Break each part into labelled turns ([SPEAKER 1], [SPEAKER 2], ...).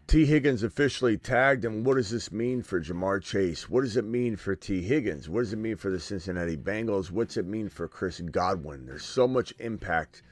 [SPEAKER 1] T. Higgins officially tagged, and what does this mean for Jamar Chase? What does it mean for T. Higgins? What does it mean for the Cincinnati Bengals? What's it mean for Chris Godwin? There's so much impact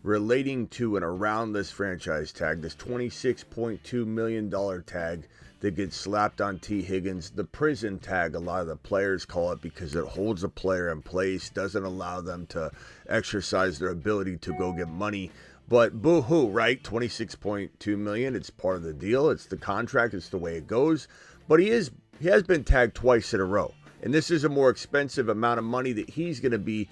[SPEAKER 1] relating to and around this franchise tag, this $26.2 million tag that gets slapped on T. Higgins. The prison tag, a lot of the players call it, because it holds a player in place, doesn't allow them to exercise their ability to go get money. But boo-hoo, right? $26.2 million. It's part of the deal. It's the contract. It's the way it goes. But he has been tagged twice in a row. And this is a more expensive amount of money that he's going to be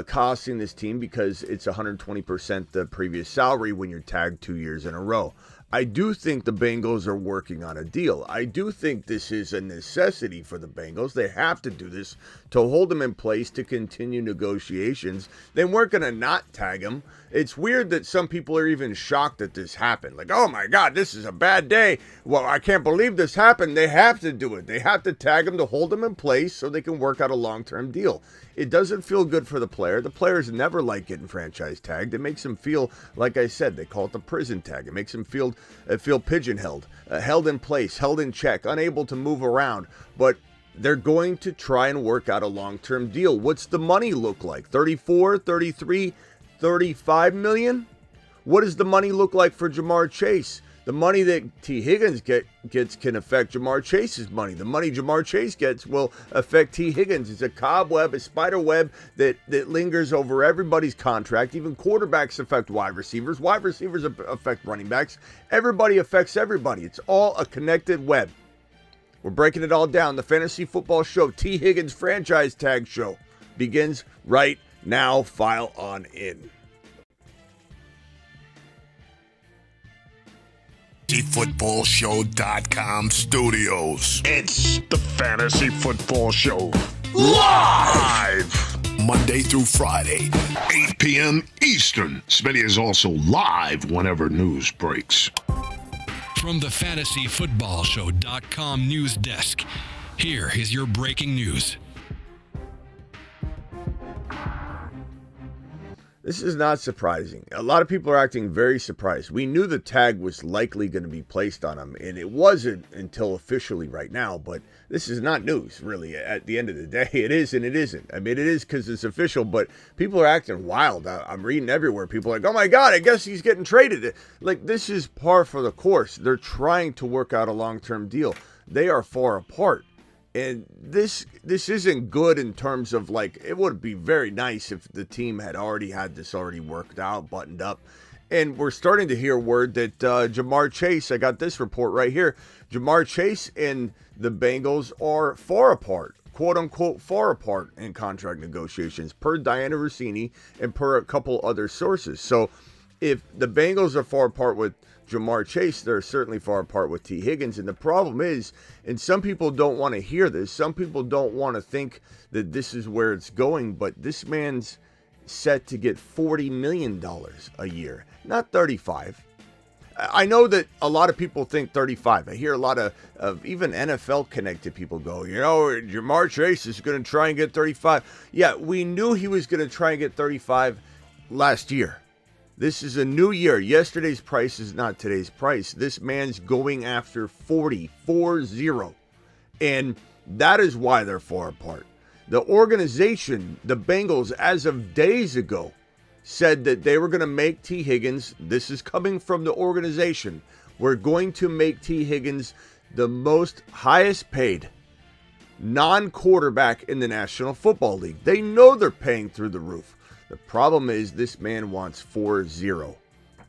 [SPEAKER 1] costing this team, because it's 120% the previous salary when you're tagged 2 years in a row. I do think the Bengals are working on a deal. I do think this is a necessity for the Bengals. They have to do this to hold him in place to continue negotiations. They weren't going to not tag him. It's weird that some people are even shocked that this happened. Like, oh my God, this is a bad day. Well, I can't believe this happened. They have to do it. They have to tag him to hold him in place so they can work out a long-term deal. It doesn't feel good for the player. The players never like getting franchise tagged. It makes them feel, like I said, they call it the prison tag. It makes them feel pigeon-held, held in place, held in check, unable to move around. But they're going to try and work out a long-term deal. What's the money look like? 34, 33, 35 million? What does the money look like for Jamar Chase? The money that T. Higgins gets can affect Jamar Chase's money. The money Jamar Chase gets will affect T. Higgins. It's a cobweb, a spider web that lingers over everybody's contract. Even quarterbacks affect wide receivers. Wide receivers affect running backs. Everybody affects everybody. It's all a connected web. We're breaking it all down. The Fantasy Football Show, T. Higgins Franchise Tag Show, begins right now. File on in.
[SPEAKER 2] FantasyFootballShow.com studios.
[SPEAKER 3] It's the Fantasy Football Show. Live!
[SPEAKER 2] Monday through Friday, 8 p.m. Eastern. Smitty is also live whenever news breaks.
[SPEAKER 4] From the FantasyFootballShow.com news desk, here is your breaking news.
[SPEAKER 1] This is not surprising. A lot of people are acting very surprised. We knew the tag was likely going to be placed on him, and it wasn't until officially right now, but this is not news, really. At the end of the day, it is and it isn't. I mean, it is because it's official, but people are acting wild. I'm reading everywhere. People are like, oh my God, I guess he's getting traded. Like, this is par for the course. They're trying to work out a long-term deal. They are far apart. And this isn't good in terms of, like, it would be very nice if the team had this already worked out, buttoned up. And we're starting to hear word that Jamar Chase, I got this report right here, Jamar Chase and the Bengals are far apart, quote unquote far apart in contract negotiations, per Diana Rossini and per a couple other sources. So if the Bengals are far apart with Jamar Chase, they're certainly far apart with T. Higgins. And the problem is, and some people don't want to hear this, some people don't want to think that this is where it's going, but this man's set to get $40 million a year, not 35. I know that a lot of people think 35. I hear a lot of even NFL connected people go, Jamar Chase is going to try and get 35. Yeah, we knew he was going to try and get 35 last year. This is a new year. Yesterday's price is not today's price. This man's going after 40. And that is why they're far apart. The organization, the Bengals, as of days ago, said that they were going to make T. Higgins, this is coming from the organization, we're going to make T. Higgins the most highest paid non-quarterback in the National Football League. They know they're paying through the roof. The problem is this man wants 40.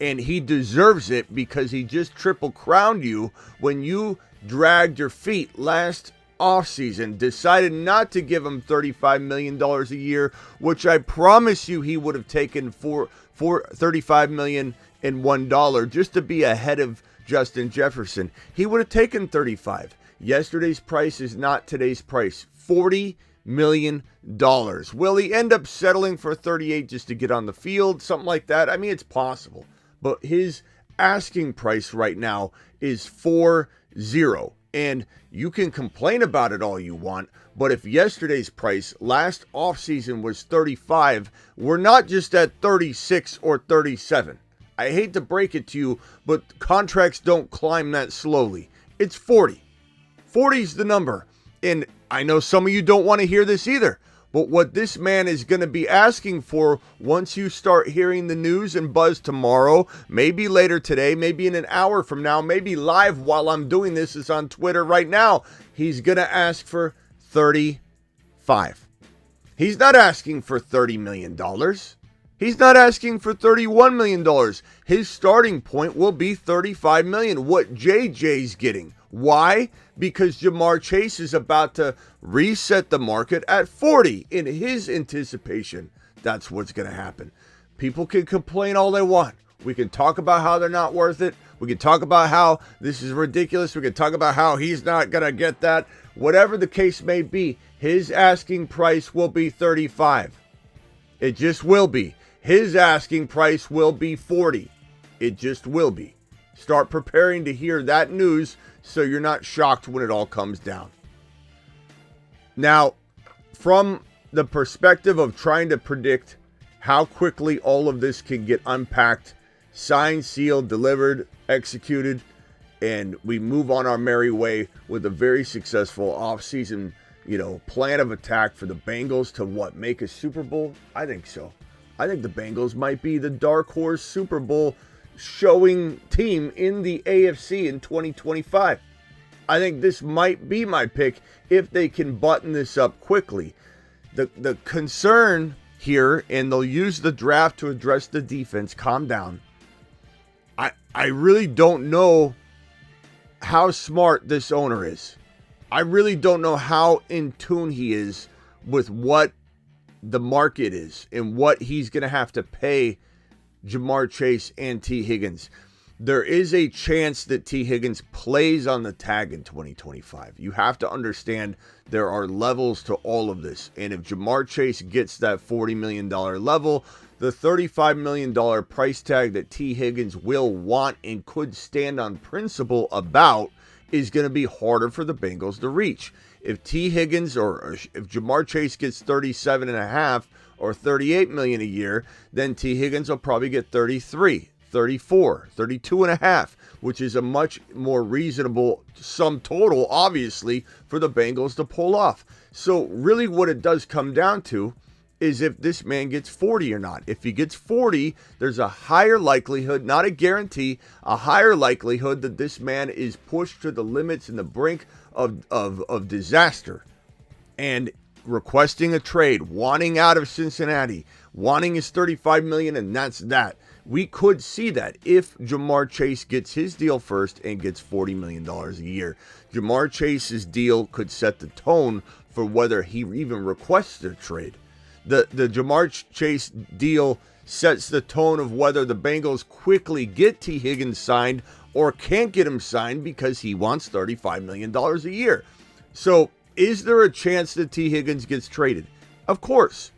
[SPEAKER 1] And he deserves it because he just triple crowned you when you dragged your feet last offseason, decided not to give him $35 million a year, which I promise you he would have taken for $35 million and $1 just to be ahead of Justin Jefferson. He would have taken 35. Yesterday's price is not today's price. $40 million. Will he end up settling for 38 just to get on the field? Something like that. I mean, it's possible. But his asking price right now is 40. And you can complain about it all you want, but if yesterday's price last offseason was 35, we're not just at 36 or 37. I hate to break it to you, but contracts don't climb that slowly. It's 40. 40's the number. And I know some of you don't want to hear this either. But what this man is going to be asking for once you start hearing the news and buzz tomorrow, maybe later today, maybe in an hour from now, maybe live while I'm doing this, is on Twitter right now, he's going to ask for 35. He's not asking for $30 million. He's not asking for $31 million. His starting point will be $35 million, what JJ's getting. Why? Because Jamar Chase is about to reset the market at 40 in his anticipation. That's what's going to happen. People can complain all they want. We can talk about how they're not worth it. We can talk about how this is ridiculous. We can talk about how he's not going to get that. Whatever the case may be, his asking price will be 35. It just will be. His asking price will be 40. It just will be. Start preparing to hear that news so you're not shocked when it all comes down. Now, from the perspective of trying to predict how quickly all of this can get unpacked, signed, sealed, delivered, executed, and we move on our merry way with a very successful offseason, plan of attack for the Bengals to make a Super Bowl? I think so. I think the Bengals might be the dark horse Super Bowl showing team in the AFC in 2025. I think this might be my pick if they can button this up quickly. The concern here, and they'll use the draft to address the defense, calm down. I really don't know how smart this owner is. I really don't know how in tune he is with what the market is and what he's going to have to pay Jamar Chase and T. Higgins. There is a chance that T. Higgins plays on the tag in 2025. You have to understand there are levels to all of this. And if Jamar Chase gets that $40 million level, the $35 million price tag that T. Higgins will want and could stand on principle about is going to be harder for the Bengals to reach. If T. Higgins or if Jamar Chase gets 37.5 or 38 million a year, then T. Higgins will probably get 33, 34, 32.5, which is a much more reasonable sum total, obviously, for the Bengals to pull off. So really what it does come down to is if this man gets 40 or not. If he gets 40, there's a higher likelihood, not a guarantee, a higher likelihood that this man is pushed to the limits and the brink of disaster and requesting a trade, wanting out of Cincinnati, wanting his $35 million, and that's that. We could see that if Jamar Chase gets his deal first and gets $40 million a year. Jamar Chase's deal could set the tone for whether he even requests a trade. The Jamar Chase deal sets the tone of whether the Bengals quickly get T. Higgins signed or can't get him signed because he wants $35 million a year. So is there a chance that T. Higgins gets traded? Of course.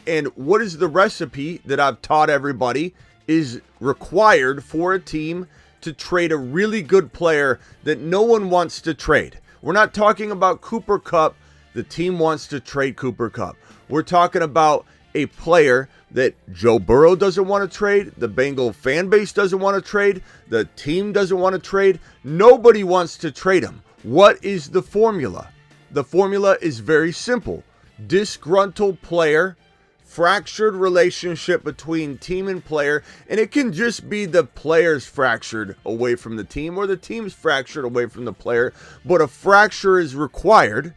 [SPEAKER 1] And what is the recipe that I've taught everybody is required for a team to trade a really good player that no one wants to trade? We're not talking about Cooper Kupp. The team wants to trade Cooper Kupp. We're talking about a player that Joe Burrow doesn't want to trade, the Bengal fan base doesn't want to trade, the team doesn't want to trade. Nobody wants to trade him. What is the formula? The formula is very simple. Disgruntled player, fractured relationship between team and player, and it can just be the player's fractured away from the team or the team's fractured away from the player, but a fracture is required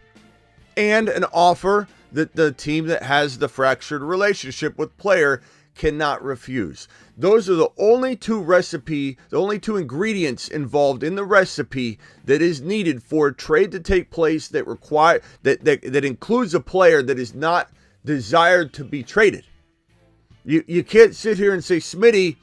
[SPEAKER 1] and an offer that the team that has the fractured relationship with player cannot refuse. Those are the only two ingredients involved in the recipe that is needed for a trade to take place that includes a player that is not desired to be traded. You can't sit here and say, Smitty,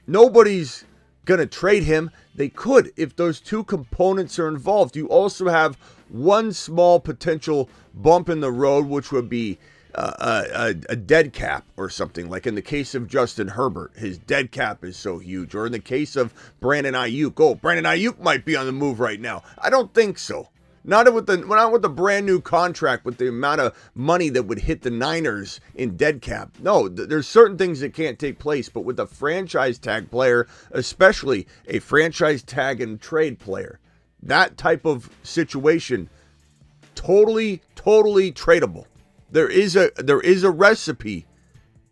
[SPEAKER 1] nobody's going to trade him. They could if those two components are involved. You also have one small potential bump in the road, which would be a dead cap or something. Like in the case of Justin Herbert, his dead cap is so huge. Or in the case of Brandon Ayuk, Brandon Ayuk might be on the move right now. I don't think so. Not with the brand new contract, with the amount of money that would hit the Niners in dead cap. No, there's certain things that can't take place, but with a franchise tag player, especially a franchise tag and trade player, that type of situation, totally tradable. There is a recipe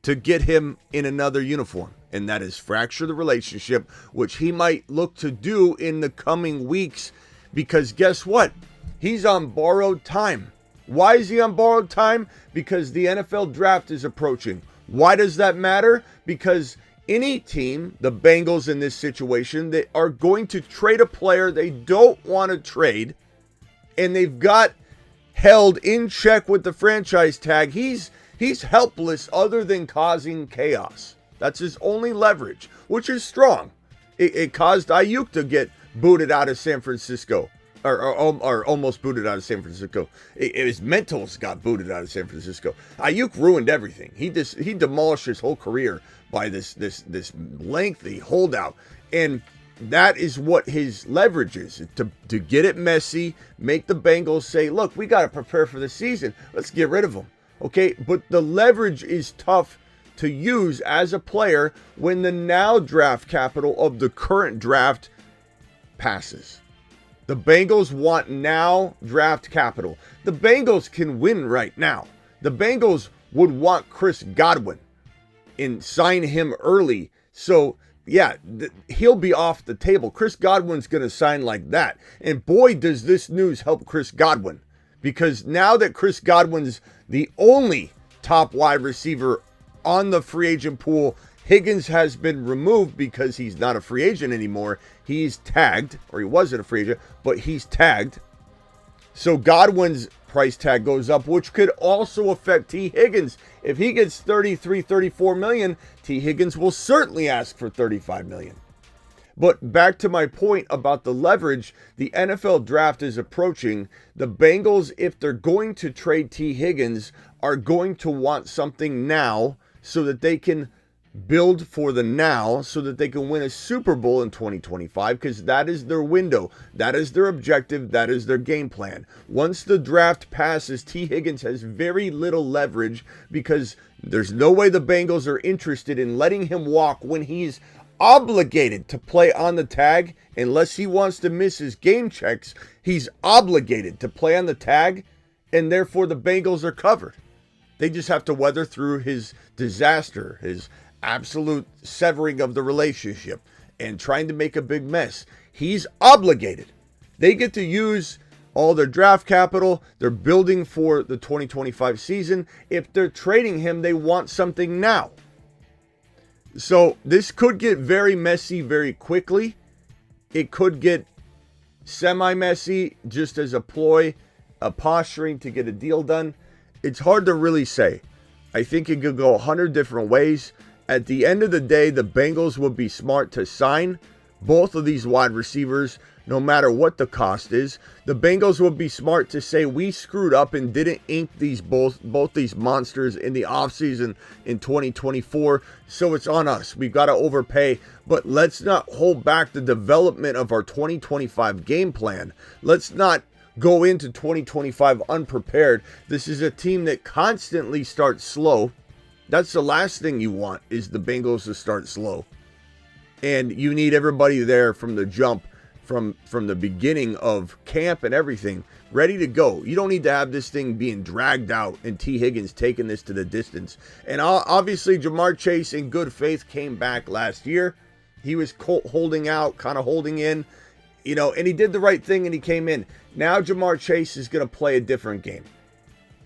[SPEAKER 1] to get him in another uniform, and that is fracture the relationship, which he might look to do in the coming weeks, because guess what? He's on borrowed time. Why is he on borrowed time? Because the NFL draft is approaching. Why does that matter? Because any team, the Bengals in this situation, they are going to trade a player they don't want to trade, and they've got held in check with the franchise tag. He's helpless other than causing chaos. That's his only leverage, which is strong. It caused Ayuk to get booted out of San Francisco. Or almost booted out of San Francisco. His mentals got booted out of San Francisco. Ayuk ruined everything. He demolished his whole career by this lengthy holdout, and that is what his leverage is, to get it messy, make the Bengals say, "Look, we got to prepare for the season. Let's get rid of him." Okay, but the leverage is tough to use as a player when the now draft capital of the current draft passes. The Bengals want now draft capital. The Bengals can win right now. The Bengals would want Chris Godwin and sign him early. So, yeah, he'll be off the table. Chris Godwin's going to sign like that. And boy, does this news help Chris Godwin. Because now that Chris Godwin's the only top wide receiver on the free agent pool, Higgins has been removed because he's not a free agent anymore. He's tagged, or he wasn't a free agent, but he's tagged. So Godwin's price tag goes up, which could also affect T. Higgins. If he gets 33, 34 million, T. Higgins will certainly ask for 35 million. But back to my point about the leverage, the NFL draft is approaching. The Bengals, if they're going to trade T. Higgins, are going to want something now so that they can build for the now, so that they can win a Super Bowl in 2025, because that is their window. That is their objective. That is their game plan. Once the draft passes, T. Higgins has very little leverage, because there's no way the Bengals are interested in letting him walk when he's obligated to play on the tag. Unless he wants to miss his game checks, he's obligated to play on the tag, and therefore the Bengals are covered. They just have to weather through his disaster, his absolute severing of the relationship, and trying to make a big mess. He's obligated. They get to use all their draft capital. They're building for the 2025 season. If they're trading him, they want something now. So this could get very messy very quickly. It could get semi-messy just as a ploy, a posturing to get a deal done. It's hard to really say. I think it could go 100 different ways. At the end of the day, the Bengals would be smart to sign both of these wide receivers, no matter what the cost is. The Bengals would be smart to say, we screwed up and didn't ink these both these monsters in the offseason in 2024, so it's on us. We've got to overpay, but let's not hold back the development of our 2025 game plan. Let's not go into 2025 unprepared. This is a team that constantly starts slow. That's the last thing you want, is the Bengals to start slow. And you need everybody there from the jump, from the beginning of camp and everything, ready to go. You don't need to have this thing being dragged out and T. Higgins taking this to the distance. And obviously, Jamar Chase, in good faith, came back last year. He was holding out, kind of holding in, and he did the right thing and he came in. Now Jamar Chase is going to play a different game.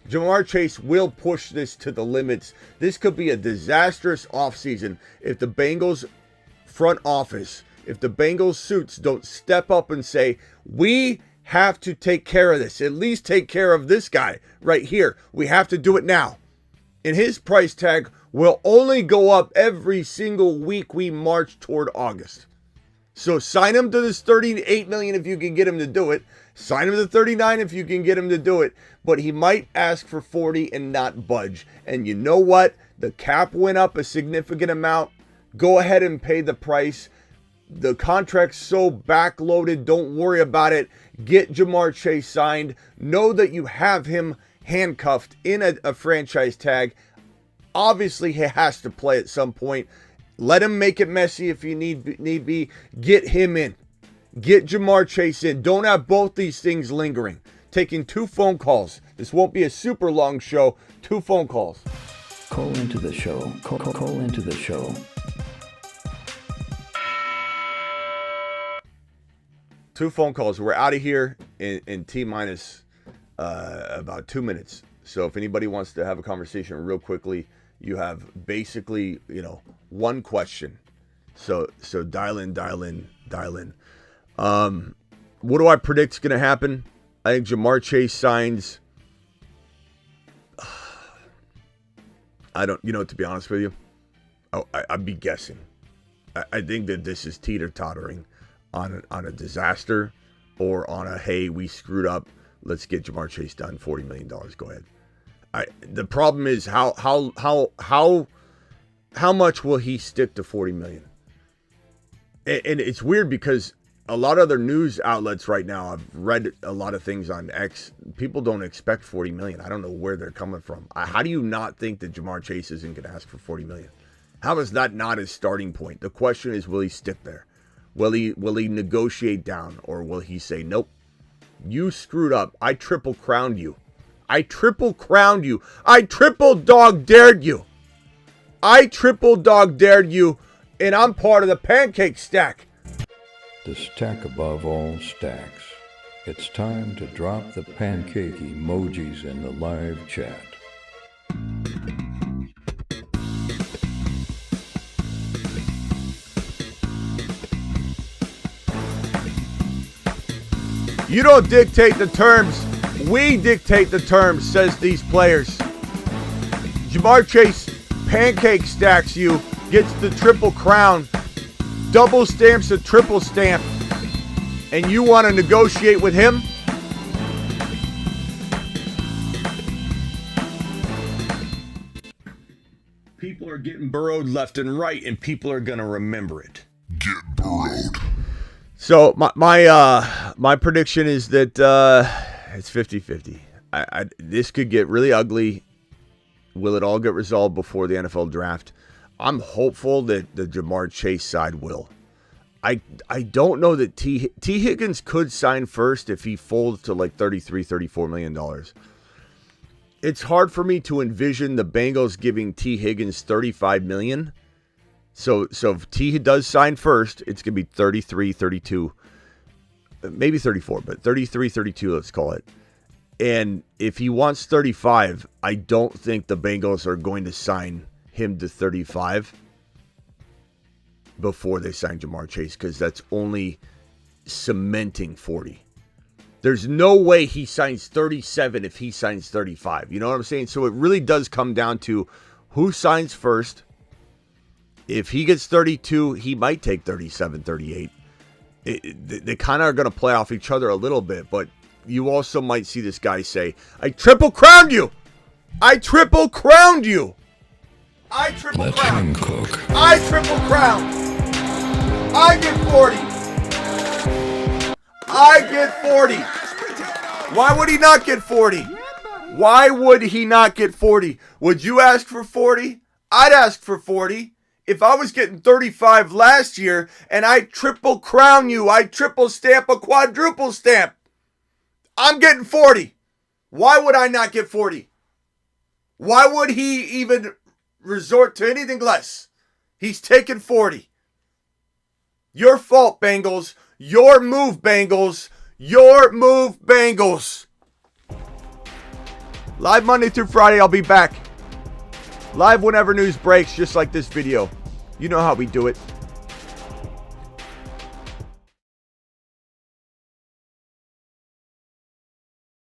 [SPEAKER 1] Jamar Chase will push this to the limits. This could be a disastrous offseason if the Bengals front office, if the Bengals suits don't step up and say, we have to take care of this. At least take care of this guy right here. We have to do it now. And his price tag will only go up every single week we march toward August. So sign him to this $38 million if you can get him to do it. Sign him to 39 if you can get him to do it. But he might ask for 40 and not budge. And you know what? The cap went up a significant amount. Go ahead and pay the price. The contract's so backloaded. Don't worry about it. Get Jamar Chase signed. Know that you have him handcuffed in a franchise tag. Obviously, he has to play at some point. Let him make it messy if you need be. Get him in. Get Jamar Chase in. Don't have both these things lingering. Taking 2 phone calls. This won't be a super long show. 2 phone calls.
[SPEAKER 5] Call into the show. Call into the show.
[SPEAKER 1] 2 phone calls. We're out of here in T-minus about 2 minutes. So if anybody wants to have a conversation real quickly, you have basically, 1 question. So dial in. What do I predict is going to happen? I think Jamar Chase signs. I don't, to be honest with you, I'd be guessing. I think that this is teeter-tottering on a disaster or on a, hey, we screwed up, let's get Jamar Chase done, $40 million, go ahead. The problem is how much will he stick to $40 million? And it's weird because a lot of other news outlets right now, I've read a lot of things on X, people don't expect $40 million. I don't know where they're coming from. How do you not think that Jamar Chase isn't going to ask for $40 million? How is that not his starting point? The question is, will he stick there? Will he negotiate down, or will he say, nope, you screwed up. I triple crowned you. I triple dog dared you. And I'm part of the pancake stack.
[SPEAKER 5] The stack above all stacks. It's time to drop the pancake emojis in the live chat.
[SPEAKER 1] You don't dictate the terms. We dictate the terms, says these players. Jamar Chase pancake stacks you, gets the triple crown, double stamps the triple stamp, and you want to negotiate with him? People are getting burrowed left and right, and people are going to remember it.
[SPEAKER 2] Get burrowed.
[SPEAKER 1] So my prediction is that it's 50-50. This could get really ugly. Will it all get resolved before the NFL draft? I'm hopeful that the Jamar Chase side will. I don't know that T. Higgins could sign first if he folds to like $33-34 million. It's hard for me to envision the Bengals giving T. Higgins $35 million. So if T does sign first, it's going to be 33, 32, maybe 34, but 33, 32, let's call it. And if he wants 35, I don't think the Bengals are going to sign him to 35 before they sign Jamar Chase, because that's only cementing 40. There's no way he signs 37 if he signs 35. You know what I'm saying? So it really does come down to who signs first. If he gets 32, he might take 37, 38. They kind of are going to play off each other a little bit, but you also might see this guy say, I triple crowned you. I triple crowned you. I triple crowned.
[SPEAKER 5] Let him cook.
[SPEAKER 1] I triple crowned. I get 40. I get 40. Why would he not get 40? Why would he not get 40? Would you ask for 40? I'd ask for 40. If I was getting 35 last year and I triple crown you, I triple stamp a quadruple stamp, I'm getting 40. Why would I not get 40? Why would he even resort to anything less? He's taking 40. Your fault, Bengals. Your move, Bengals. Your move, Bengals. Live Monday through Friday, I'll be back. Live whenever news breaks, just like this video. You know how we do it.